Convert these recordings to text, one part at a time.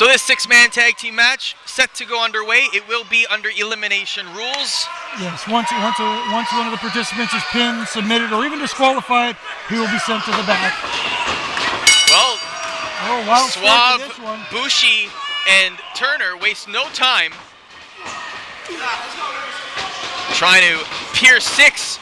So this 6-man tag team match set to go underway. It will be under elimination rules. Yes, once one of the participants is pinned, submitted, or even disqualified, he will be sent to the back. Well, Suave, Bushi, and Turner waste no time trying to pierce 6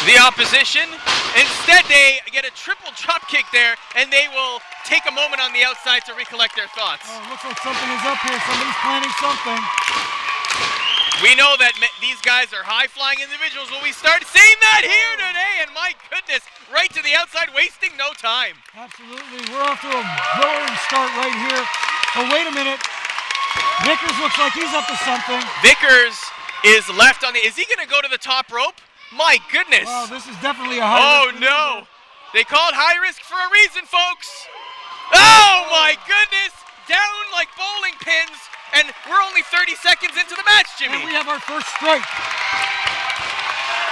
the opposition. Instead, they get a triple drop kick there, and they will take a moment on the outside to recollect their thoughts. Oh, looks like something is up here. Somebody's planning something. We know that these guys are high-flying individuals. Well, we started seeing that here today, and my goodness, right to the outside, wasting no time. Absolutely. We're off to a roaring start right here. Oh, wait a minute. Vickers looks like he's up to something. Vickers is left on the... Is he going to go to the top rope? My goodness. Wow, this is definitely a high risk. Oh, no. They called high risk for a reason, folks. Oh, my goodness. Down like bowling pins. And we're only 30 seconds into the match, Jimmy. And we have our first strike.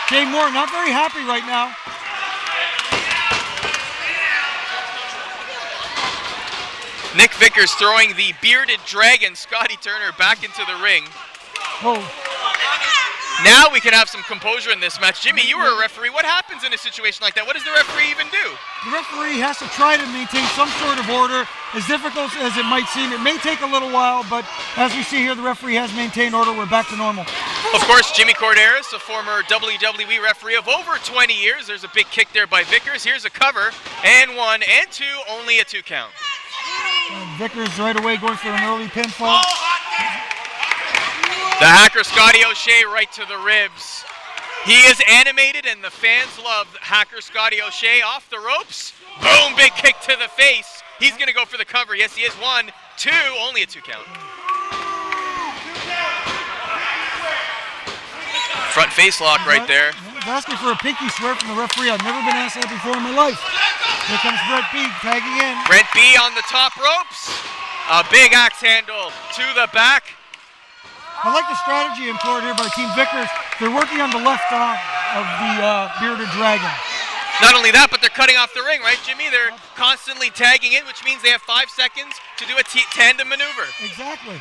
Jay Moore not very happy right now. Nick Vickers throwing the bearded dragon, Scotty Turner, back into the ring. Oh. Now we can have some composure in this match. Jimmy, you were a referee. What happens in a situation like that? What does the referee even do? The referee has to try to maintain some sort of order. As difficult as it might seem, it may take a little while, but as we see here, the referee has maintained order. We're back to normal. Of course, Jimmy Korderas, a former WWE referee of over 20 years. There's a big kick there by Vickers. Here's a cover, and 1 and 2, only a 2 count. And Vickers right away going for an early pinfall. The hacker Scotty O'Shea right to the ribs. He is animated and the fans love hacker Scotty O'Shea off the ropes. Boom, big kick to the face. He's going to go for the cover. Yes, he is. 1, 2, only a 2 count. Front face lock right there. He's asking for a pinky swear from the referee. I've never been asked that before in my life. Here comes Brent B tagging in. Brent B on the top ropes. A big axe handle to the back. I like the strategy employed here by Team Vickers. They're working on the left arm of the bearded dragon. Not only that, but they're cutting off the ring, right, Jimmy? They're constantly tagging in, which means they have 5 seconds to do a tandem maneuver. Exactly.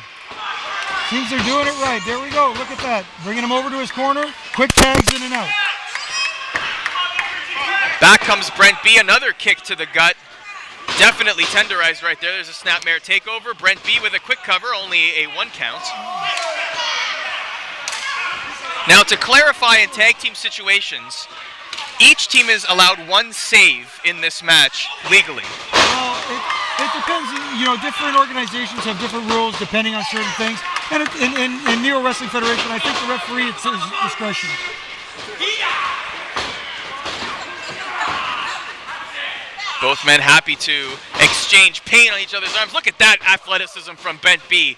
Seems they're doing it right. There we go. Look at that. Bringing him over to his corner. Quick tags in and out. Back comes Brent B. Another kick to the gut. Definitely tenderized right there. There's a snapmare takeover. Brent B with a quick cover, only a 1 count. Now to clarify in tag team situations, each team is allowed 1 save in this match legally. Well, it depends. You know, different organizations have different rules depending on certain things. And in Neo Wrestling Federation, I think the referee, it's his discretion. Both men happy to exchange pain on each other's arms. Look at that athleticism from Brent B.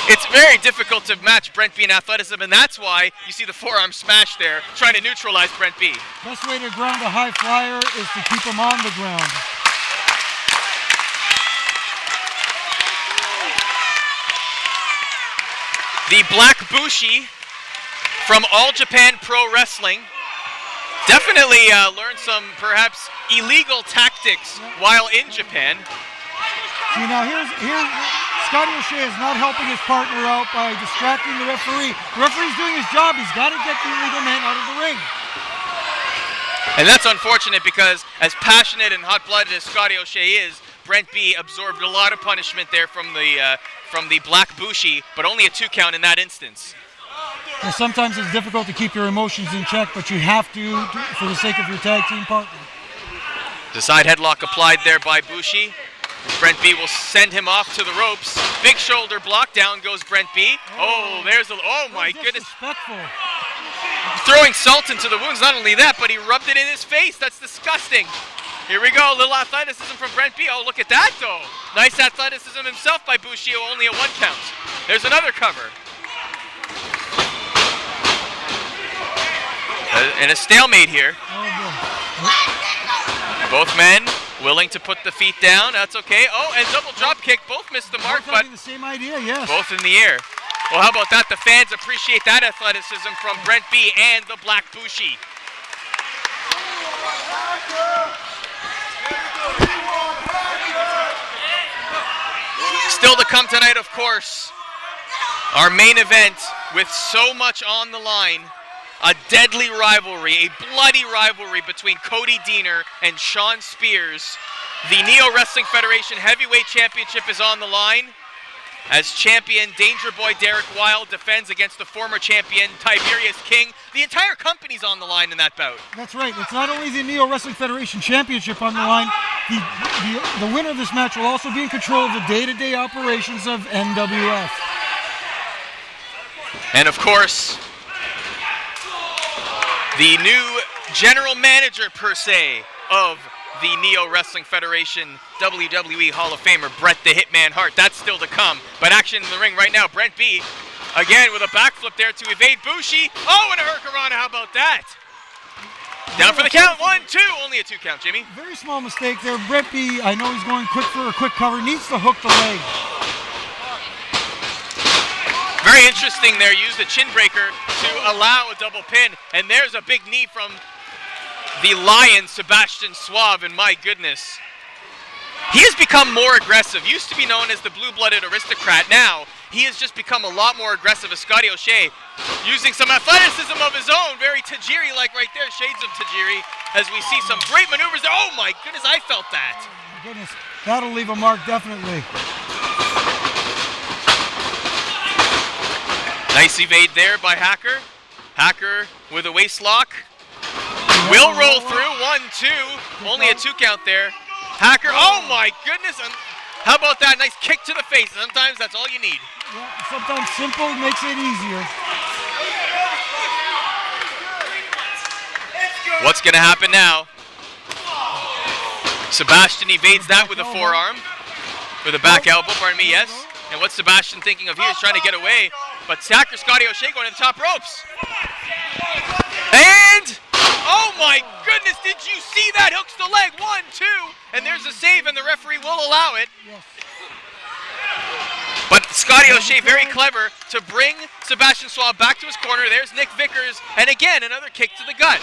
It's very difficult to match Brent B in athleticism, and that's why you see the forearm smash there, trying to neutralize Brent B. Best way to ground a high flyer is to keep him on the ground. The Black Bushi from All Japan Pro Wrestling definitely learned some perhaps illegal tactics while in Japan. See, now here's Scotty O'Shea is not helping his partner out by distracting the referee. The referee's doing his job. He's got to get the illegal man out of the ring. And that's unfortunate because as passionate and hot-blooded as Scotty O'Shea is, Brent B absorbed a lot of punishment there from the Black Bushi, but only a 2 count in that instance. Well, sometimes it's difficult to keep your emotions in check, but you have to for the sake of your tag team partner. The side headlock applied there by Bushi. Brent B will send him off to the ropes. Big shoulder block, down goes Brent B. Oh, there's a, oh my goodness. Throwing salt into the wounds, not only that, but he rubbed it in his face. That's disgusting. Here we go, a little athleticism from Brent B. Oh, look at that though. Nice athleticism himself by Bushi, only a 1 count. There's another cover. And a stalemate here. Both men willing to put the feet down. That's okay. Oh, and double drop kick. Both missed the mark, but the same idea, yes. Both in the air. Well, how about that? The fans appreciate that athleticism from Brent B and the Black Bushi. Still Still to come tonight, of course, our main event with so much on the line. A deadly rivalry, a bloody rivalry between Cody Deaner and Sean Spears. The Neo Wrestling Federation Heavyweight Championship is on the line as champion Danger Boy Derek Wilde defends against the former champion Tiberius King. The entire company's on the line in that bout. That's right. It's not only the Neo Wrestling Federation Championship on the line. The winner of this match will also be in control of the day-to-day operations of NWF. And of course, the new general manager, per se, of the Neo Wrestling Federation WWE Hall of Famer, Brent the Hitman Hart. That's still to come. But action in the ring right now. Brent B, again with a backflip there to evade Bushi. Oh, and a Hurricanrana, how about that? Down for the count, 1, 2. Only a 2 count, Jimmy. Very small mistake there. Brent B, I know he's going quick for a quick cover, needs to hook the leg. Very interesting there, used a chin breaker to allow a double pin. And there's a big knee from the Lion, Sebastian Suave, and my goodness. He has become more aggressive. Used to be known as the blue-blooded aristocrat. Now, he has just become a lot more aggressive as Scotty O'Shea, using some athleticism of his own. Very Tajiri-like right there, shades of Tajiri, as we see some great maneuvers there. Oh my goodness, I felt that. Oh my goodness, that'll leave a mark, definitely. Nice evade there by Hacker. Hacker with a waist lock. Will roll through, 1, 2. Only a 2 count there. Hacker, oh my goodness. And how about that nice kick to the face? Sometimes that's all you need. Yeah, sometimes simple makes it easier. What's going to happen now? Sebastian evades that with a forearm. With a back elbow, pardon me, yes. And what's Sebastian thinking of here? He's trying to get away. But Hacker Scotty O'Shea going to the top ropes. And oh my goodness, did you see that? Hooks the leg, 1, 2, and there's a save, and the referee will allow it. Yes. But Scotty O'Shea, very clever to bring Sebastian Suave back to his corner. There's Nick Vickers, and again, another kick to the gut.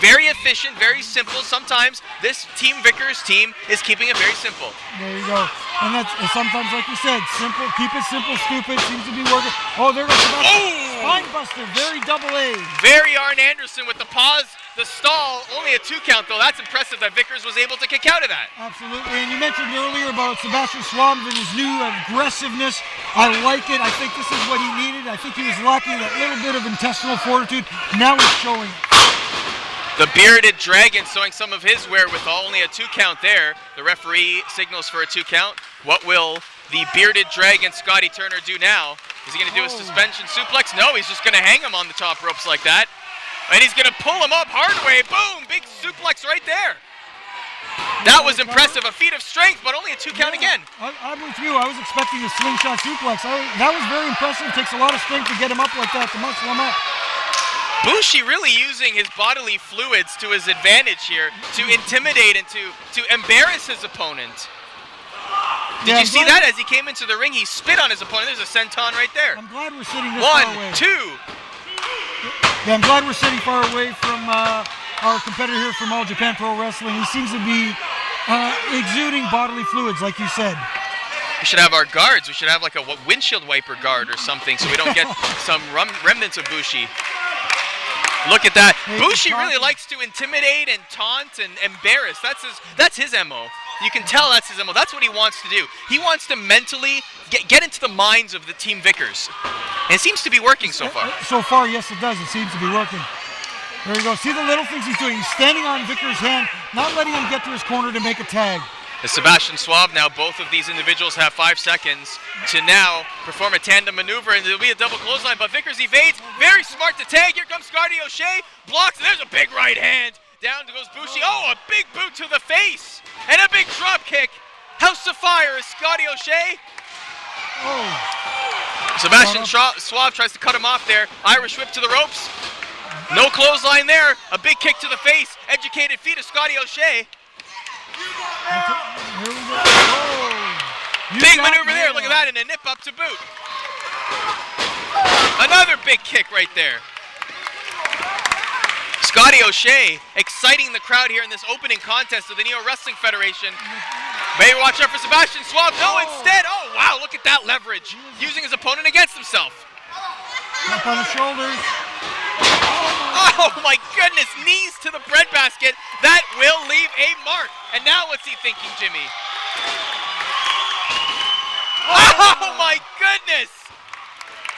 Very efficient, very simple. Sometimes this Team Vickers team is keeping it very simple. There you go. And that's sometimes, like you said, simple, keep it simple, stupid, seems to be working. Oh, there goes Sebastian. Spine buster, very double A. Very Arn Anderson with the pause, the stall. Only a 2 count, though. That's impressive that Vickers was able to kick out of that. Absolutely. And you mentioned earlier about Sebastian Suave and his new aggressiveness. I like it. I think this is what he needed. I think he was lacking that little bit of intestinal fortitude. Now he's showing it. The Bearded Dragon showing some of his wherewithal. Only a 2 count there. The referee signals for a 2 count. What will the Bearded Dragon, Scotty Turner, do now? Is he going to do a suspension suplex? No, he's just going to hang him on the top ropes like that. And he's going to pull him up hard way. Boom! Big suplex right there. That was impressive. A feat of strength, but only a 2 count again. I'm with you. I was expecting a slingshot suplex. That was very impressive. It takes a lot of strength to get him up like that, to muscle him up. Bushi really using his bodily fluids to his advantage here to intimidate and to embarrass his opponent. Did you see that? As he came into the ring, he spit on his opponent. There's a senton right there. I'm glad we're sitting this far away. 1, 2. Yeah, I'm glad we're sitting far away from our competitor here from All Japan Pro Wrestling. He seems to be exuding bodily fluids, like you said. We should have our guards. We should have like a windshield wiper guard or something so we don't get some remnants of Bushi. Look at that. Bushi really likes to intimidate and taunt and embarrass. That's his MO. You can tell that's his MO. That's what he wants to do. He wants to mentally get into the minds of the Team Vickers. And it seems to be working so far. So far, yes, it does. It seems to be working. There you go. See the little things he's doing. He's standing on Vickers' hand, not letting him get to his corner to make a tag. As Sebastian Suave, now both of these individuals have 5 seconds to now perform a tandem maneuver, and there'll be a double clothesline, but Vickers evades. Very smart to tag. Here comes Scotty O'Shea. Blocks, and there's a big right hand. Down goes Bushi. Oh, a big boot to the face. And a big drop kick. House of Fire is Scotty O'Shea. Oh. Sebastian Suave tries to cut him off there. Irish whip to the ropes. No clothesline there. A big kick to the face. Educated feet of Scotty O'Shea. Here we go. Oh. Big maneuver there. Look at that. And a nip up to boot. Another big kick right there. Scotty O'Shea exciting the crowd here in this opening contest of the Neo Wrestling Federation. May watch out for Sebastian Suave. No, instead, oh wow, look at that leverage. Using his opponent against himself. Up on the shoulders. Oh my goodness, knees to the breadbasket. That will leave a mark. And now what's he thinking, Jimmy? Oh my goodness!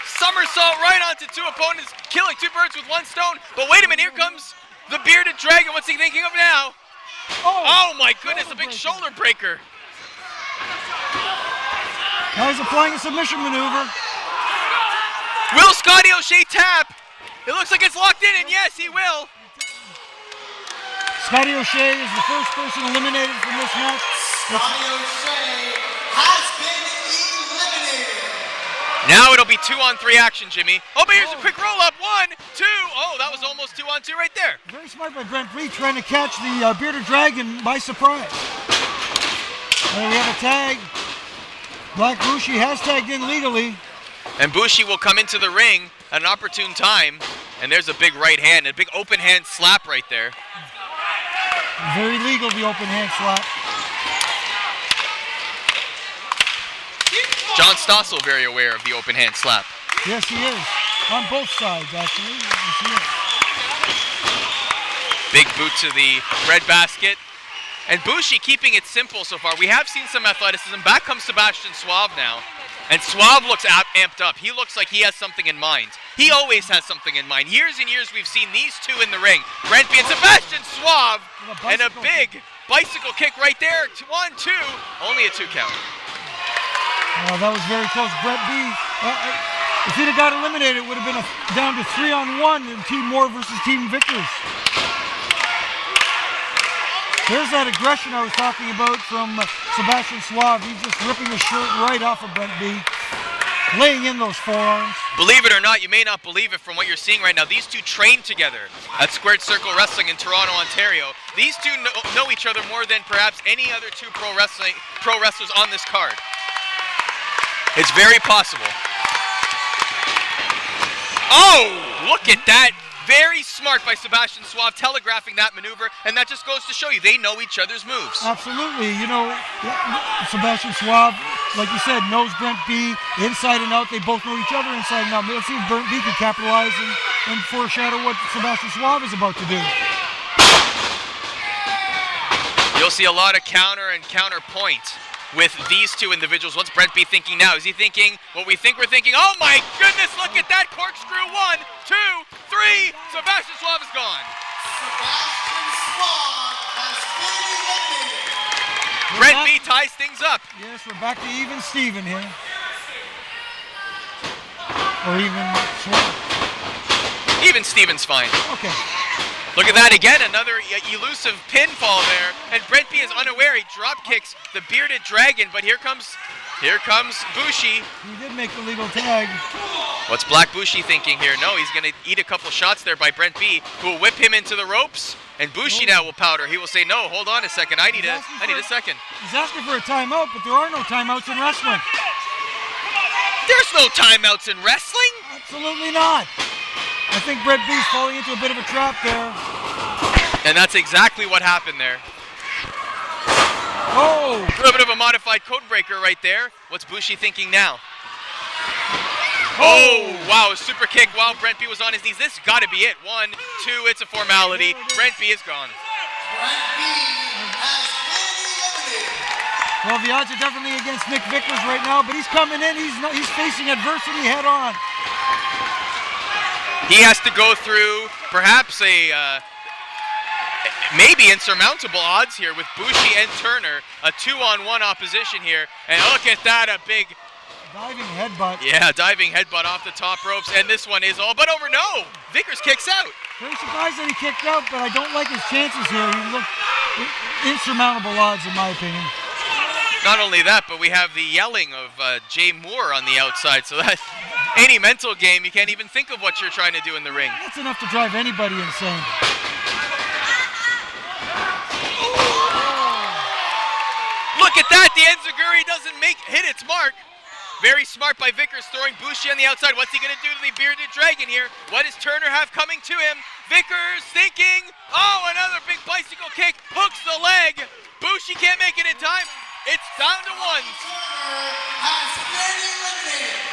Somersault right onto two opponents, killing two birds with one stone. But wait a minute, here comes the bearded dragon. What's he thinking of now? Oh my goodness, a big shoulder breaker. Now he's applying a submission maneuver. Will Scotty O'Shea tap? It looks like it's locked in, and yes, he will. Scotty O'Shea is the first person eliminated from this match. Scotty O'Shea has been eliminated. Now it'll be 2-on-3 action, Jimmy. Oh, but here's a quick roll-up. 1, 2. Oh, that was almost 2-on-2 right there. Very smart by Brent B, trying to catch the bearded dragon by surprise. There we have a tag. Black Bushi has tagged in legally. And Bushi will come into the ring at an opportune time. And there's a big right hand, a big open hand slap right there. Very legal, the open hand slap. John Stossel very aware of the open hand slap. Yes, he is. On both sides, actually. Yes, he is. Big boot to the breadbasket. And Bushi keeping it simple so far. We have seen some athleticism. Back comes Sebastian Suave now. And Suave looks amped up. He looks like he has something in mind. He always has something in mind. Years and years we've seen these two in the ring. Brent B and Sebastian Suave. And a big bicycle kick right there. 1, 2. Only a 2 count. That was very close. Brent B, if he'd have got eliminated, it would have been down to 3-on-1 in Team Moore versus Team Vickers. There's that aggression I was talking about from Sebastian Suave. He's just ripping his shirt right off of Brent B, laying in those forearms. Believe it or not, you may not believe it from what you're seeing right now. These two trained together at Squared Circle Wrestling in Toronto, Ontario. These two know each other more than perhaps any other two pro wrestlers on this card. It's very possible. Oh, look at that. Very smart by Sebastian Suave, telegraphing that maneuver, and that just goes to show you they know each other's moves. Absolutely. You know, Sebastian Suave, like you said, knows Brent B inside and out. They both know each other inside and out. Let's see if Brent B can capitalize and foreshadow what Sebastian Suave is about to do. You'll see a lot of counter and counterpoint with these two individuals. What's Brent B thinking now? Is he thinking what we think we're thinking? Oh my goodness, look at that corkscrew. 1, 2, 3. Sebastian Suave is gone. Sebastian Suave has been eliminated. Brent B ties things up. Yes, we're back to even Steven here. Or even Suave. Even Steven's fine. Okay. Look at that again, another elusive pinfall there. And Brent B is unaware. He drop kicks the bearded dragon, but here comes Bushi. He did make the legal tag. What's Black Bushi thinking here? No, he's going to eat a couple shots there by Brent B, who will whip him into the ropes. And Bushi now will powder. He will say, no, hold on a second. I need a second. He's asking for a timeout, but there are no timeouts in wrestling. There's no timeouts in wrestling? Absolutely not. I think Brent B's falling into a bit of a trap there. And that's exactly what happened there. Oh! A little bit of a modified code breaker right there. What's Bushi thinking now? Oh, wow, a super kick while Brent B was on his knees. This has got to be it. 1, 2, it's a formality. Brent B is gone. Brent B has been eliminated. Well, the odds are definitely against Nick Vickers right now, but he's coming in. He's facing adversity head on. He has to go through perhaps a maybe insurmountable odds here with Bushi and Turner, a 2-on-1 opposition here. And look at that, a big diving headbutt. Yeah, diving headbutt off the top ropes, and this one is all but over. No, Vickers kicks out. Very surprised that he kicked out, but I don't like his chances here. He looked insurmountable odds, in my opinion. Not only that, but we have the yelling of Jay Moore on the outside, so that any mental game, you can't even think of what you're trying to do in the ring. That's enough to drive anybody insane. Look at that, the Enziguri doesn't hit its mark. Very smart by Vickers, throwing Bushi on the outside. What's he going to do to the Bearded Dragon here? What does Turner have coming to him? Vickers thinking, oh, another big bicycle kick, hooks the leg. Bushi can't make it in time. It's down to ones.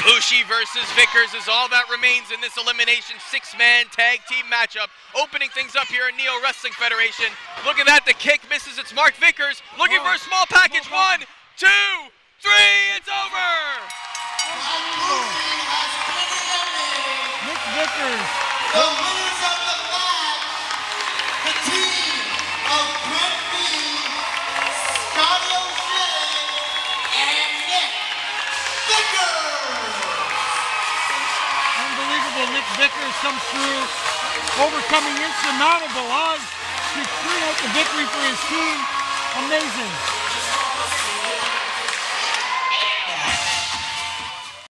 Bushi versus Vickers is all that remains in this elimination 6-man tag team matchup. Opening things up here in Neo Wrestling Federation. Look at that, the kick misses its mark. Vickers looking for a small package. 1, 2, 3, it's over. Nick Vickers. The winners of the match, the team of Brent B, Scotty and Nick Vickers. Unbelievable. Nick Vickers comes through, overcoming insurmountable odds to bring out the victory for his team. Amazing.